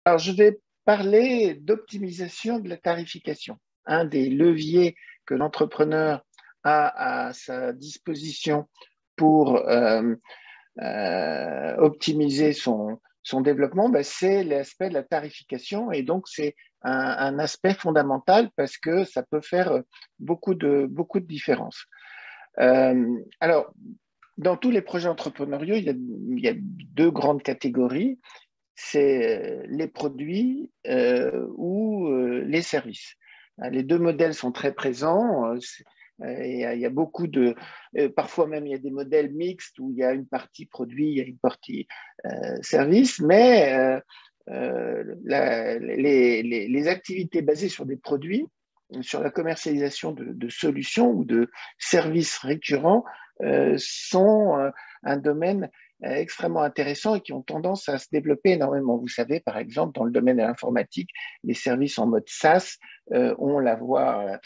Alors, je vais parler d'optimisation de la tarification. Un des leviers que l'entrepreneur a à sa disposition pour optimiser son développement, ben, c'est l'aspect de la tarification. Et donc, c'est un aspect fondamental parce que ça peut faire beaucoup de différences. Alors, dans tous les projets entrepreneuriaux, il y a deux grandes catégories. C'est les produits ou les services. Les deux modèles sont très présents. Il y a beaucoup de, parfois même il y a des modèles mixtes où il y a une partie produit, il y a une partie service, mais les activités basées sur des produits, sur la commercialisation de solutions ou de services récurrents sont un domaine extrêmement intéressants et qui ont tendance à se développer énormément. Vous savez, par exemple, dans le domaine de l'informatique, les services en mode SaaS ont la voie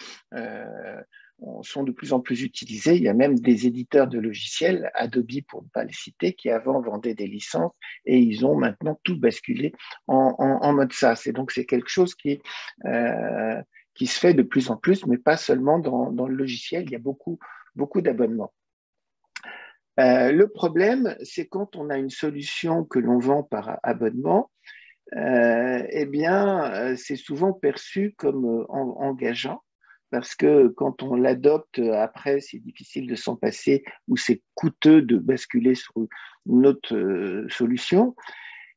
sont de plus en plus utilisés. Il y a même des éditeurs de logiciels, Adobe pour ne pas les citer, qui avant vendaient des licences et ils ont maintenant tout basculé en mode SaaS. Et donc, c'est quelque chose qui se fait de plus en plus, mais pas seulement dans le logiciel. Il y a beaucoup d'abonnements. Le problème, c'est quand on a une solution que l'on vend par abonnement, eh bien, c'est souvent perçu comme engageant parce que quand on l'adopte après, c'est difficile de s'en passer ou c'est coûteux de basculer sur une autre solution.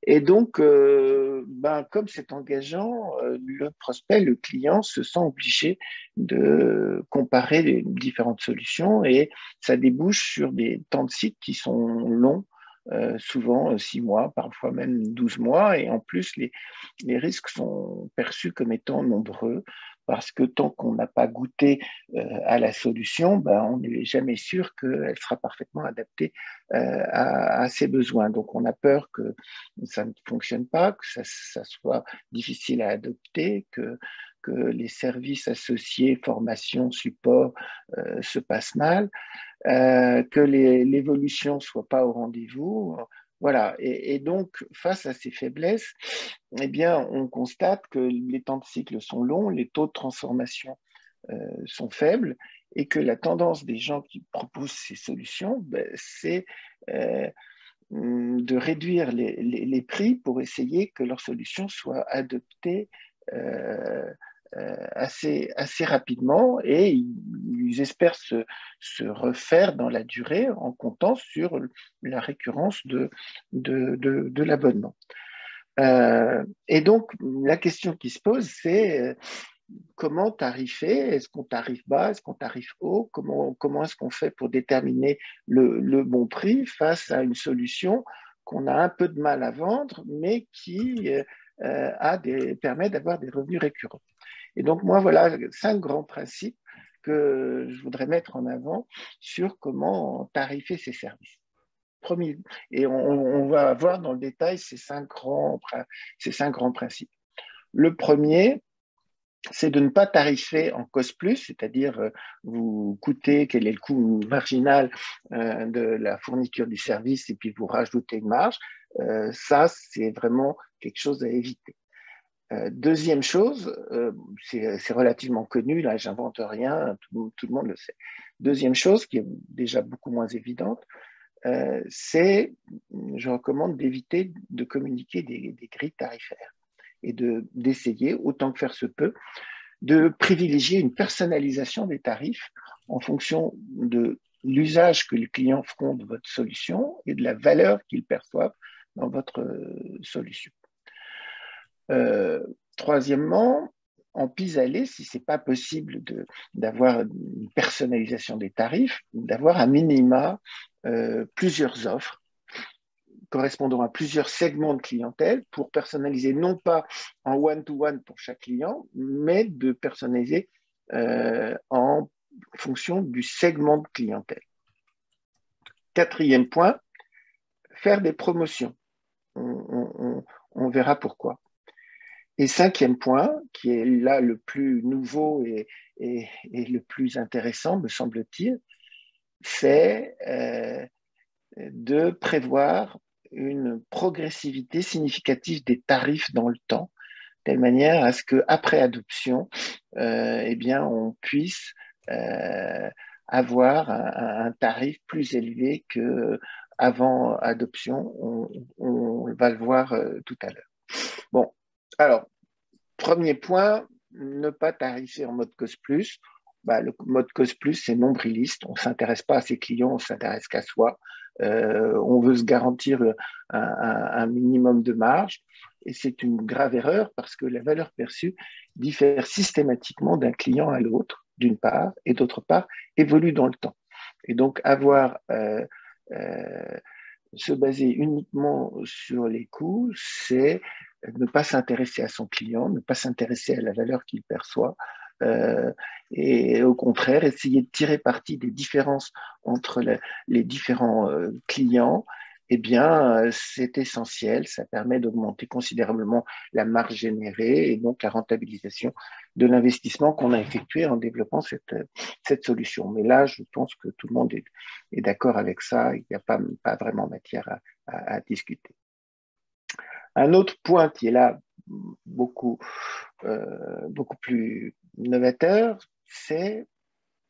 Et donc, comme c'est engageant, le prospect, le client se sent obligé de comparer les différentes solutions et ça débouche sur des temps de cycle qui sont longs, souvent 6 mois, parfois même 12 mois. Et en plus, les risques sont perçus comme étant nombreux parce que tant qu'on n'a pas goûté à la solution, on n'est jamais sûr qu'elle sera parfaitement adaptée à ses besoins. Donc, on a peur que ça ne fonctionne pas, que ça soit difficile à adopter, que les services associés, formation, support, se passent mal, que l'évolution ne soit pas au rendez-vous. Voilà. Et donc, face à ces faiblesses, eh bien, on constate que les temps de cycle sont longs, les taux de transformation sont faibles et que la tendance des gens qui proposent ces solutions, c'est de réduire les prix pour essayer que leur solution soit adoptée assez rapidement et ils espèrent se refaire dans la durée en comptant sur la récurrence de l'abonnement. Et donc, la question qui se pose, c'est comment tarifer? Est-ce qu'on tarife bas? Est-ce qu'on tarife haut? Comment est-ce qu'on fait pour déterminer le bon prix face à une solution qu'on a un peu de mal à vendre, mais qui permet d'avoir des revenus récurrents? Et donc, moi, voilà 5 grands principes que je voudrais mettre en avant sur comment tarifer ces services. Premier, et on va voir dans le détail ces 5 grands principes. Le premier, c'est de ne pas tarifer en cost plus, c'est-à-dire vous coûtez, quel est le coût marginal de la fourniture du service et puis vous rajoutez une marge. Ça, c'est vraiment quelque chose à éviter. Deuxième chose, c'est relativement connu, là j'invente rien, tout le monde le sait. Deuxième chose, qui est déjà beaucoup moins évidente, je recommande d'éviter de communiquer des grilles tarifaires et d'essayer, autant que faire se peut, de privilégier une personnalisation des tarifs en fonction de l'usage que les clients feront de votre solution et de la valeur qu'ils perçoivent dans votre solution. Troisièmement, en pis-aller, si ce n'est pas possible d'avoir une personnalisation des tarifs, d'avoir à minima plusieurs offres correspondant à plusieurs segments de clientèle pour personnaliser non pas en one-to-one pour chaque client, mais de personnaliser en fonction du segment de clientèle. Quatrième point, faire des promotions. On verra pourquoi. Et cinquième point, qui est là le plus nouveau et le plus intéressant, me semble-t-il, c'est de prévoir une progressivité significative des tarifs dans le temps, de telle manière à ce qu'après adoption, eh bien, on puisse avoir un tarif plus élevé qu'avant adoption. On va le voir tout à l'heure. Bon, alors, premier point, ne pas tarifer en mode cost plus. Bah, le mode cost plus, c'est nombriliste. On ne s'intéresse pas à ses clients, on s'intéresse qu'à soi. On veut se garantir un minimum de marge. Et c'est une grave erreur parce que la valeur perçue diffère systématiquement d'un client à l'autre, d'une part, et d'autre part, évolue dans le temps. Et donc, se baser uniquement sur les coûts, c'est ne pas s'intéresser à son client, ne pas s'intéresser à la valeur qu'il perçoit, et au contraire, essayer de tirer parti des différences entre les différents clients. Eh bien, c'est essentiel, ça permet d'augmenter considérablement la marge générée et donc la rentabilisation de l'investissement qu'on a effectué en développant cette solution. Mais là, je pense que tout le monde est d'accord avec ça, il n'y a pas vraiment matière à discuter. Un autre point qui est là beaucoup plus novateur, c'est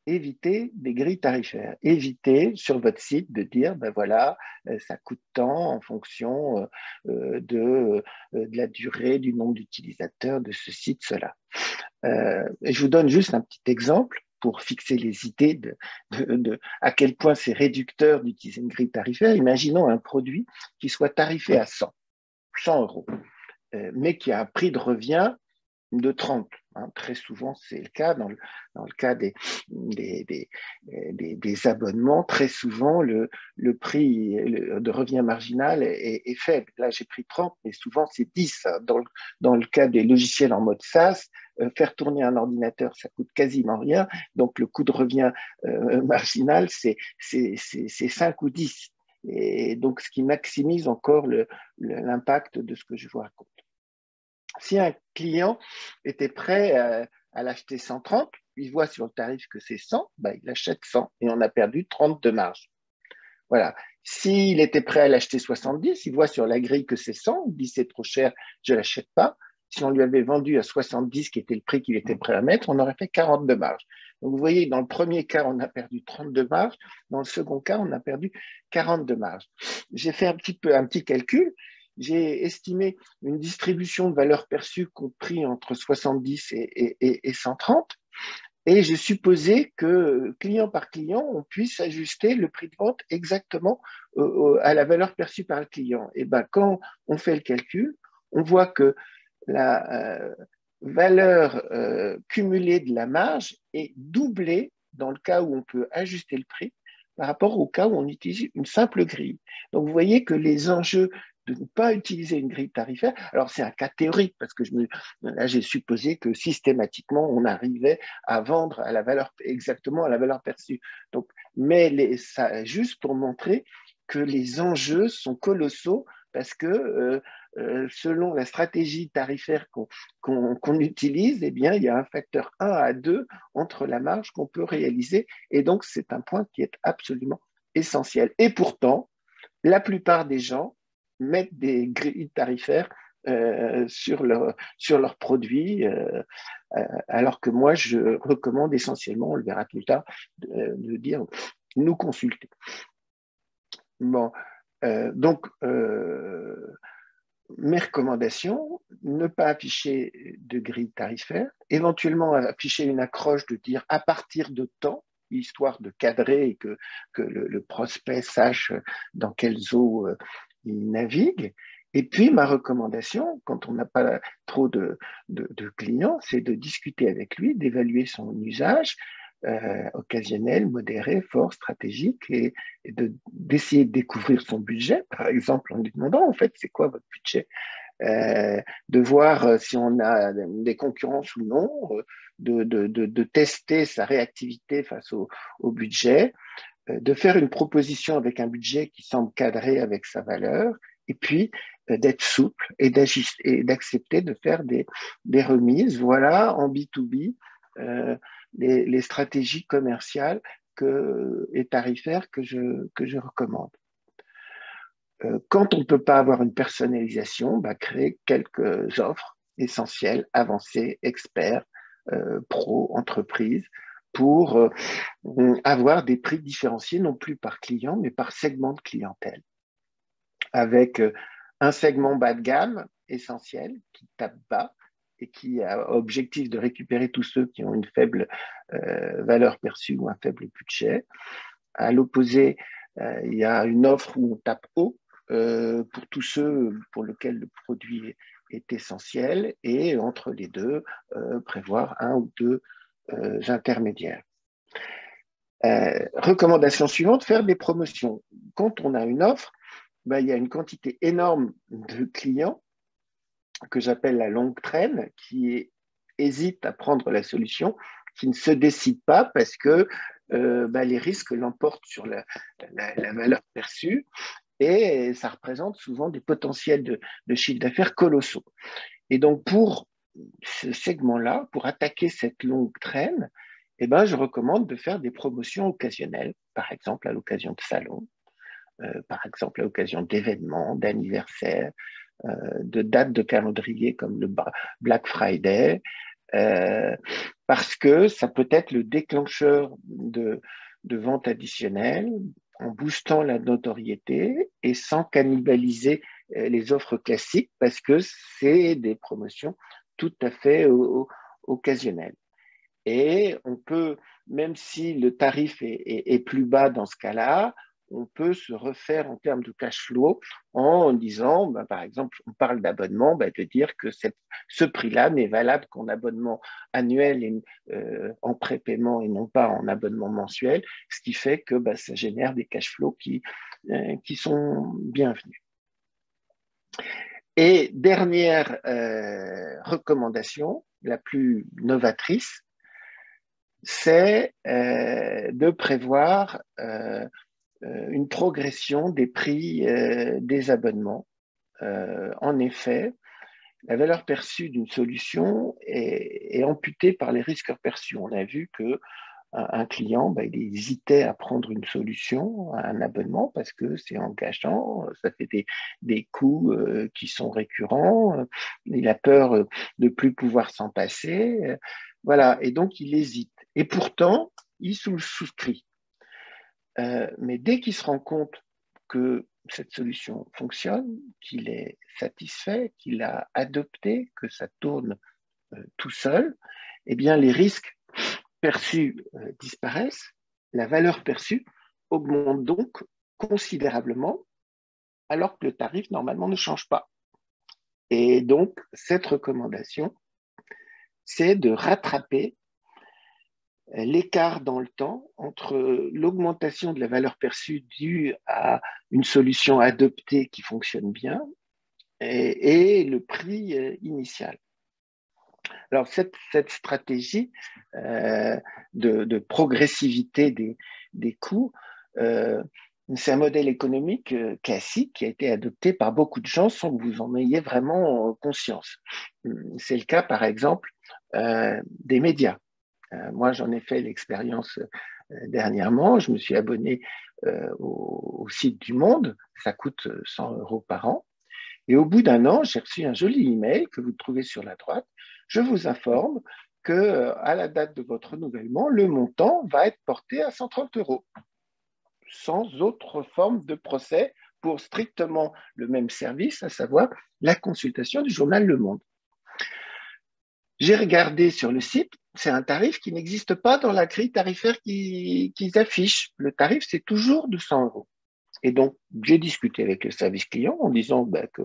éviter des grilles tarifaires. Éviter sur votre site de dire, ben voilà, ça coûte tant en fonction de la durée, du nombre d'utilisateurs de ce site, cela. Je vous donne juste un petit exemple pour fixer les idées de à quel point c'est réducteur d'utiliser une grille tarifaire. Imaginons un produit qui soit tarifé à 100 euros, mais qui a un prix de revient de 30. Hein. Très souvent, c'est le cas dans le cas des abonnements. Très souvent, le prix de revient marginal est faible. Là, j'ai pris 30, mais souvent, c'est 10. Dans le cas des logiciels en mode SaaS, faire tourner un ordinateur, ça coûte quasiment rien. Donc, le coût de revient marginal, c'est 5 ou 10. Et donc, ce qui maximise encore l'impact de ce que je vous raconte. Si un client était prêt à l'acheter 130, il voit sur le tarif que c'est 100, bah, il achète 100 et on a perdu 30 de marge. Voilà. S'il était prêt à l'acheter 70, il voit sur la grille que c'est 100, il dit c'est trop cher, je ne l'achète pas. Si on lui avait vendu à 70, qui était le prix qu'il était prêt à mettre, on aurait fait 40 de marge. Donc vous voyez, dans le premier cas, on a perdu 30 de marge. Dans le second cas, on a perdu 40 de marge. J'ai fait un petit calcul. J'ai estimé une distribution de valeur perçue compris entre 70 et 130. Et j'ai supposé que client par client, on puisse ajuster le prix de vente exactement à la valeur perçue par le client. Et ben, quand on fait le calcul, on voit que la valeur cumulée de la marge est doublée dans le cas où on peut ajuster le prix par rapport au cas où on utilise une simple grille. Donc, vous voyez que les enjeux de ne pas utiliser une grille tarifaire, alors c'est un cas théorique parce que là j'ai supposé que systématiquement on arrivait à vendre à la valeur exactement à la valeur perçue. Donc, mais ça juste pour montrer que les enjeux sont colossaux parce que selon la stratégie tarifaire qu'on utilise, eh bien, il y a un facteur 1 à 2 entre la marge qu'on peut réaliser. Et donc, c'est un point qui est absolument essentiel. Et pourtant, la plupart des gens mettent des grilles tarifaires sur leurs produits, alors que moi, je recommande essentiellement, on le verra plus tard, de dire nous consulter. Bon, donc, mes recommandations, ne pas afficher de grille tarifaire, éventuellement afficher une accroche de dire à partir de temps, histoire de cadrer et que le prospect sache dans quelles eaux il navigue. Et puis, ma recommandation, quand on n'a pas trop de clients, c'est de discuter avec lui, d'évaluer son usage occasionnel, modéré, fort, stratégique, et d'essayer de découvrir son budget, par exemple, en lui demandant, en fait, c'est quoi votre budget, de voir si on a des concurrences ou non, de tester sa réactivité face au budget, de faire une proposition avec un budget qui semble cadré avec sa valeur, et puis d'être souple et d'accepter de faire des remises. Voilà, en B2B, les stratégies commerciales et tarifaires que je recommande. Quand on ne peut pas avoir une personnalisation, créer quelques offres essentielles, avancées, experts, pro, entreprises, pour avoir des prix différenciés, non plus par client, mais par segment de clientèle, avec un segment bas de gamme essentiel qui tape bas et qui a objectif de récupérer tous ceux qui ont une faible valeur perçue ou un faible budget. À l'opposé, il y a une offre où on tape haut pour tous ceux pour lesquels le produit est essentiel, et entre les deux, prévoir un ou deux intermédiaires. Recommandation suivante, faire des promotions. Quand on a une offre, il y a une quantité énorme de clients que j'appelle la longue traîne, qui hésitent à prendre la solution, qui ne se décident pas parce que les risques l'emportent sur la valeur perçue, et ça représente souvent des potentiels de chiffre d'affaires colossaux. Et donc, pour ce segment-là, pour attaquer cette longue traîne, je recommande de faire des promotions occasionnelles, par exemple à l'occasion de salons, par exemple à l'occasion d'événements, d'anniversaires, de dates de calendrier comme le Black Friday, parce que ça peut être le déclencheur de ventes additionnelles en boostant la notoriété et sans cannibaliser les offres classiques, parce que c'est des promotions tout à fait occasionnelles. Et on peut, même si le tarif est plus bas dans ce cas-là, on peut se refaire en termes de cash flow en disant, par exemple, on parle d'abonnement, de dire que ce prix-là n'est valable qu'en abonnement annuel et en prépaiement et non pas en abonnement mensuel, ce qui fait que ça génère des cash flows qui sont bienvenus. Et dernière recommandation, la plus novatrice, c'est de prévoir une progression des prix des abonnements. En effet, la valeur perçue d'une solution est amputée par les risques perçus. On a vu que un client, il hésitait à prendre une solution, un abonnement, parce que c'est engageant, ça fait des coûts qui sont récurrents, il a peur de ne plus pouvoir s'en passer, voilà, et donc il hésite. Et pourtant, il souscrit. Mais dès qu'il se rend compte que cette solution fonctionne, qu'il est satisfait, qu'il l'a adopté, que ça tourne tout seul, les risques perçus disparaissent, la valeur perçue augmente donc considérablement, alors que le tarif normalement ne change pas. Et donc, cette recommandation, c'est de rattraper l'écart dans le temps entre l'augmentation de la valeur perçue due à une solution adoptée qui fonctionne bien et le prix initial. Alors, cette stratégie de progressivité des coûts, c'est un modèle économique classique qui a été adopté par beaucoup de gens sans que vous en ayez vraiment conscience. C'est le cas, par exemple, des médias. Moi, j'en ai fait l'expérience dernièrement. Je me suis abonné au site du Monde. Ça coûte 100 € par an. Et au bout d'un an, j'ai reçu un joli email que vous trouvez sur la droite. Je vous informe que à la date de votre renouvellement, le montant va être porté à 130 €, sans autre forme de procès, pour strictement le même service, à savoir la consultation du journal Le Monde. J'ai regardé sur le site, c'est un tarif qui n'existe pas dans la grille tarifaire qu'ils affichent. Le tarif, c'est toujours de 100 €. Et donc, j'ai discuté avec le service client en disant que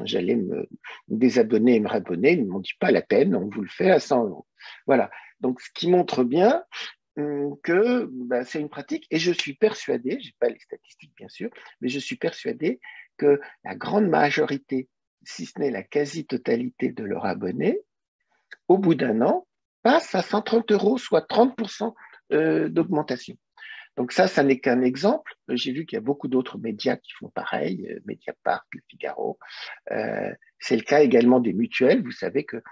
j'allais me désabonner et me rabonner. Ils ne m'ont dit pas la peine, on vous le fait à 100 €. Voilà. Donc, ce qui montre bien que c'est une pratique, et je suis persuadé, je n'ai pas les statistiques bien sûr, mais je suis persuadé que la grande majorité, si ce n'est la quasi-totalité de leurs abonnés, au bout d'un an, passe à 130 €, soit 30% d'augmentation. Donc ça n'est qu'un exemple. J'ai vu qu'il y a beaucoup d'autres médias qui font pareil, Mediapart, Le Figaro. C'est le cas également des mutuelles. Vous savez que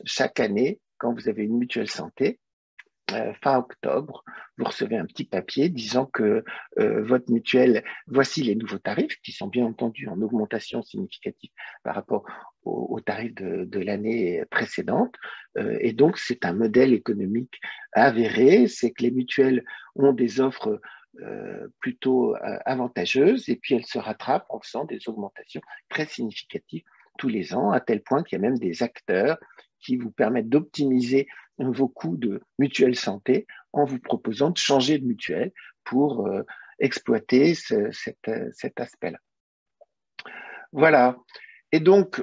chaque année, quand vous avez une mutuelle santé, fin octobre, vous recevez un petit papier disant que votre mutuelle, voici les nouveaux tarifs qui sont bien entendu en augmentation significative par rapport aux tarifs de l'année précédente. Et donc, c'est un modèle économique avéré, c'est que les mutuelles ont des offres plutôt avantageuses et puis elles se rattrapent en faisant des augmentations très significatives tous les ans, à tel point qu'il y a même des acteurs qui vous permettent d'optimiser vos coûts de mutuelle santé en vous proposant de changer de mutuelle pour exploiter cet aspect-là. Voilà. Et donc,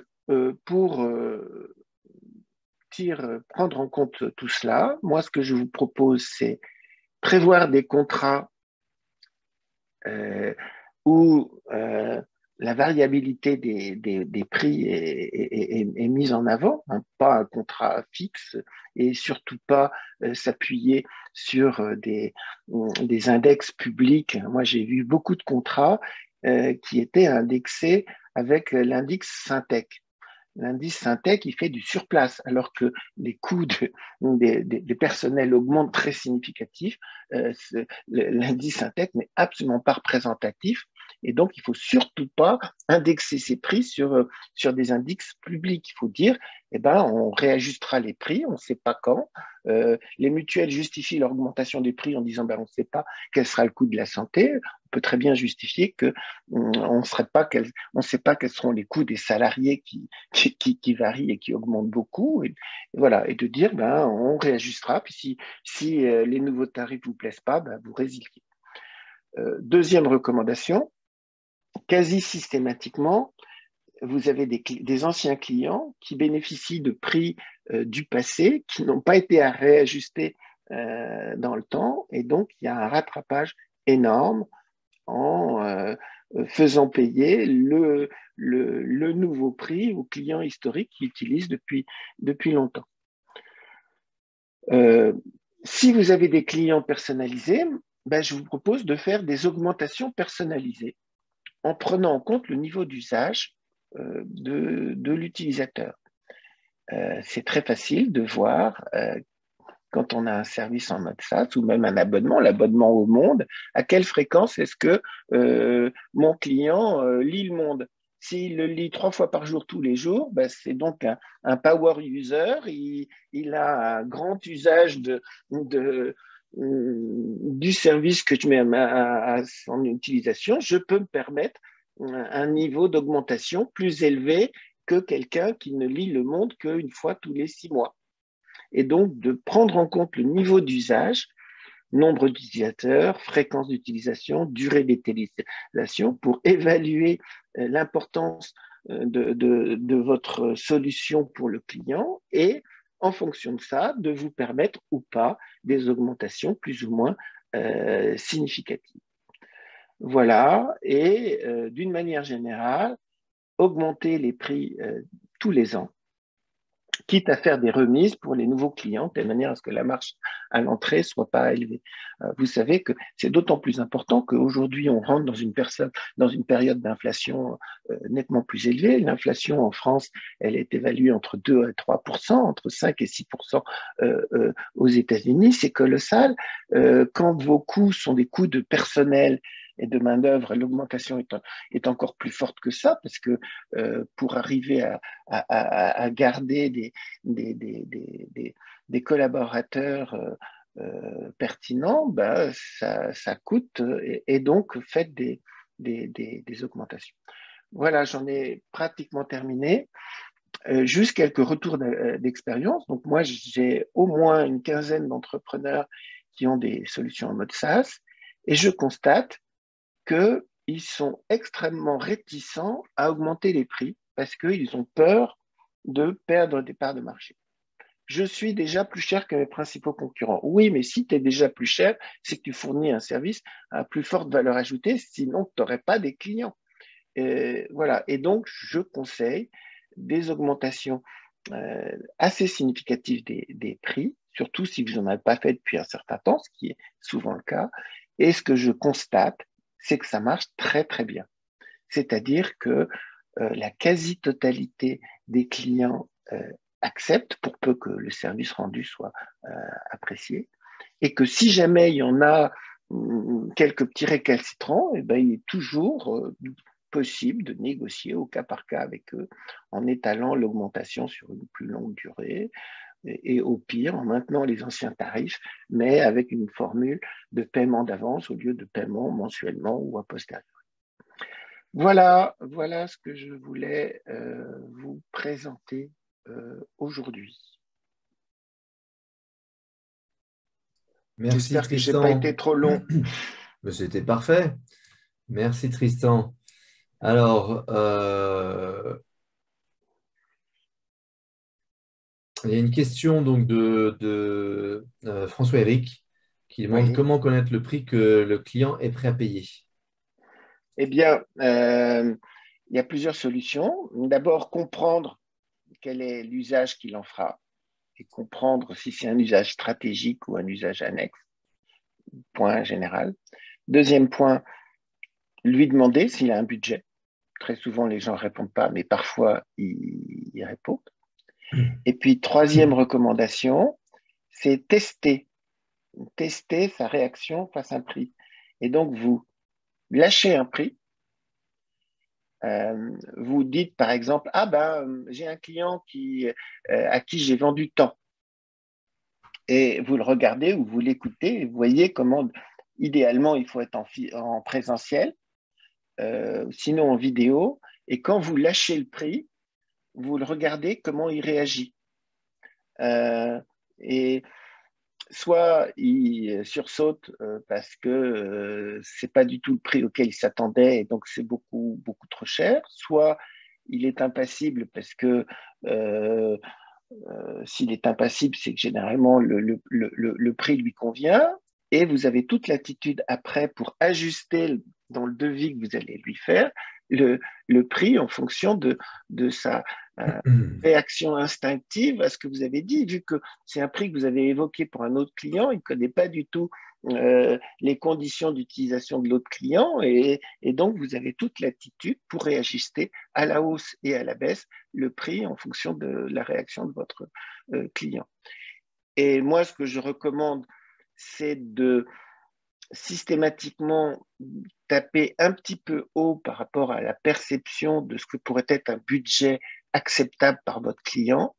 pour prendre en compte tout cela, moi, ce que je vous propose, c'est prévoir des contrats où la variabilité des prix est mise en avant, hein, pas un contrat fixe et surtout pas s'appuyer sur des index publics. Moi, j'ai vu beaucoup de contrats qui étaient indexés avec l'index Syntec. L'indice Syntec, il fait du surplace, alors que les coûts des personnels augmentent très significatif. L'indice Syntec n'est absolument pas représentatif. Et donc, il ne faut surtout pas indexer ses prix sur des indices publics. Il faut dire, eh ben, on réajustera les prix, on ne sait pas quand. Les mutuelles justifient l'augmentation des prix en disant, ben, on ne sait pas quel sera le coût de la santé. On peut très bien justifier que on ne sait pas quels seront les coûts des salariés qui varient et qui augmentent beaucoup. Et voilà, et de dire, ben, on réajustera. Puis si les nouveaux tarifs ne vous plaisent pas, ben, vous résiliez. Deuxième recommandation, quasi systématiquement, vous avez des anciens clients qui bénéficient de prix du passé qui n'ont pas été réajustés dans le temps. Et donc, il y a un rattrapage énorme en faisant payer le nouveau prix aux clients historiques qui utilisent depuis longtemps. Si vous avez des clients personnalisés, ben, je vous propose de faire des augmentations personnalisées en prenant en compte le niveau d'usage de l'utilisateur. C'est très facile de voir quand on a un service en mode SaaS ou même un abonnement, l'abonnement au Monde, à quelle fréquence est-ce que mon client lit le Monde? S'il le lit 3 fois par jour tous les jours, ben c'est donc un power user, il a un grand usage du service que je mets à son utilisation. Je peux me permettre un niveau d'augmentation plus élevé que quelqu'un qui ne lit le Monde qu'une fois tous les 6 mois. Et donc de prendre en compte le niveau d'usage, nombre d'utilisateurs, fréquence d'utilisation, durée d'utilisation pour évaluer l'importance de votre solution pour le client et en fonction de ça, de vous permettre ou pas des augmentations plus ou moins significatives. Voilà, et d'une manière générale, augmenter les prix tous les ans, quitte à faire des remises pour les nouveaux clients, de manière à ce que la marge à l'entrée ne soit pas élevée. Vous savez que c'est d'autant plus important qu'aujourd'hui, on rentre dans une période d'inflation nettement plus élevée. L'inflation en France, elle est évaluée entre 2 et 3 entre 5 et 6 aux États-Unis. C'est colossal. Quand vos coûts sont des coûts de personnel et de main-d'œuvre, l'augmentation est encore plus forte que ça, parce que pour arriver à garder des collaborateurs pertinents, ben, ça coûte et donc faites des augmentations. Voilà, j'en ai pratiquement terminé. Juste quelques retours d'expérience. Donc moi, j'ai au moins une quinzaine d'entrepreneurs qui ont des solutions en mode SaaS et je constate qu'ils sont extrêmement réticents à augmenter les prix parce qu'ils ont peur de perdre des parts de marché. Je suis déjà plus cher que mes principaux concurrents. Oui, mais si tu es déjà plus cher, c'est que tu fournis un service à plus forte valeur ajoutée, sinon tu n'aurais pas des clients. Voilà. Et donc, je conseille des augmentations assez significatives des prix, surtout si vous n'en avez pas fait depuis un certain temps, ce qui est souvent le cas. Et ce que je constate, c'est que ça marche très, très bien. C'est-à-dire que la quasi-totalité des clients acceptent, pour peu que le service rendu soit apprécié. et que si jamais il y en a quelques petits récalcitrants, eh ben, il est toujours possible de négocier au cas par cas avec eux en étalant l'augmentation sur une plus longue durée et au pire en maintenant les anciens tarifs, mais avec une formule de paiement d'avance au lieu de paiement mensuellement ou a posteriori. Voilà, voilà ce que je voulais vous présenter aujourd'hui. Merci J'espère que je n'ai pas Tristan. été trop long. C'était parfait. Merci Tristan. Alors, il y a une question donc de François-Éric qui demande Oui. comment connaître le prix que le client est prêt à payer. Eh bien, il y a plusieurs solutions. D'abord, comprendre quel est l'usage qu'il en fera et comprendre si c'est un usage stratégique ou un usage annexe, point général. Deuxième point, lui demander s'il a un budget. Très souvent, les gens ne répondent pas, mais parfois, ils répondent. Et puis, troisième recommandation, c'est tester sa réaction face à un prix. Et donc, vous lâchez un prix. Vous dites, par exemple, ah ben, j'ai un client à qui j'ai vendu tant. Et vous le regardez ou vous l'écoutez et vous voyez comment, idéalement, il faut être en présentiel, sinon en vidéo. Et quand vous lâchez le prix, vous le regardez comment il réagit. Et soit il sursaute parce que c'est pas du tout le prix auquel il s'attendait et donc c'est beaucoup beaucoup trop cher, soit il est impassible parce que s'il est impassible, c'est que généralement le prix lui convient et vous avez toute l'attitude après pour ajuster dans le devis que vous allez lui faire le prix en fonction de sa réaction instinctive à ce que vous avez dit, vu que c'est un prix que vous avez évoqué pour un autre client, il ne connaît pas du tout les conditions d'utilisation de l'autre client et donc vous avez toute l'attitude pour réajuster à la hausse et à la baisse le prix en fonction de la réaction de votre client. Et moi, ce que je recommande, c'est de systématiquement taper un petit peu haut par rapport à la perception de ce que pourrait être un budget acceptable par votre client,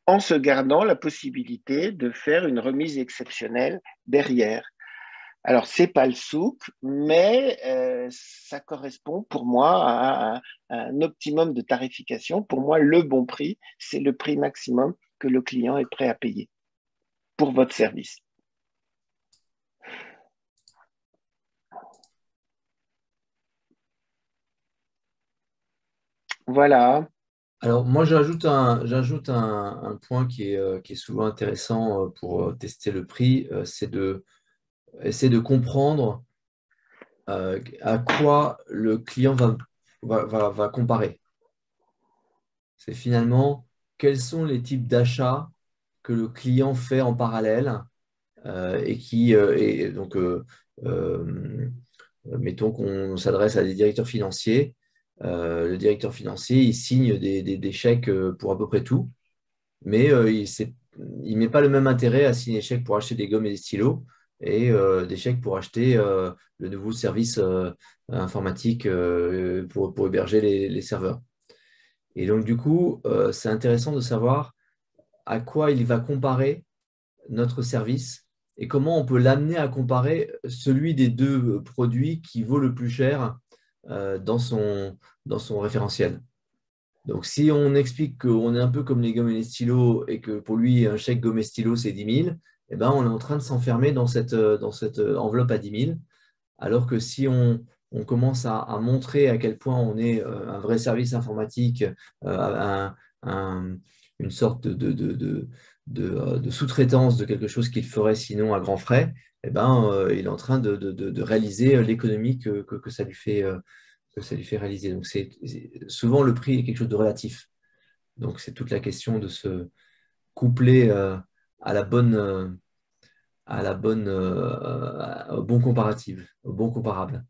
en se gardant la possibilité de faire une remise exceptionnelle derrière. Alors, c'est pas le souk, mais ça correspond pour moi à un optimum de tarification. Pour moi, le bon prix, c'est le prix maximum que le client est prêt à payer pour votre service. Voilà. Alors, moi, j'ajoute un point qui est souvent intéressant pour tester le prix, c'est de essayer de comprendre à quoi le client va comparer. C'est finalement quels sont les types d'achats que le client fait en parallèle et donc, mettons qu'on s'adresse à des directeurs financiers. Le directeur financier, il signe des chèques pour à peu près tout, mais il met pas le même intérêt à signer des chèques pour acheter des gommes et des stylos et des chèques pour acheter le nouveau service informatique pour héberger les serveurs. Et donc, du coup, c'est intéressant de savoir à quoi il va comparer notre service et comment on peut l'amener à comparer celui des deux produits qui vaut le plus cher dans son référentiel. Donc, si on explique qu'on est un peu comme les gommes et les stylos et que pour lui, un chèque gomme et stylo, c'est 10 000, eh ben, on est en train de s'enfermer dans cette enveloppe à 10 000. Alors que si on commence à montrer à quel point on est un vrai service informatique, une sorte de sous-traitance de quelque chose qu'il ferait sinon à grands frais, eh ben, il est en train de réaliser l'économie que ça lui fait réaliser. Donc, souvent, le prix est quelque chose de relatif. Donc, c'est toute la question de se coupler à la bonne, au bon comparatif, au bon comparable.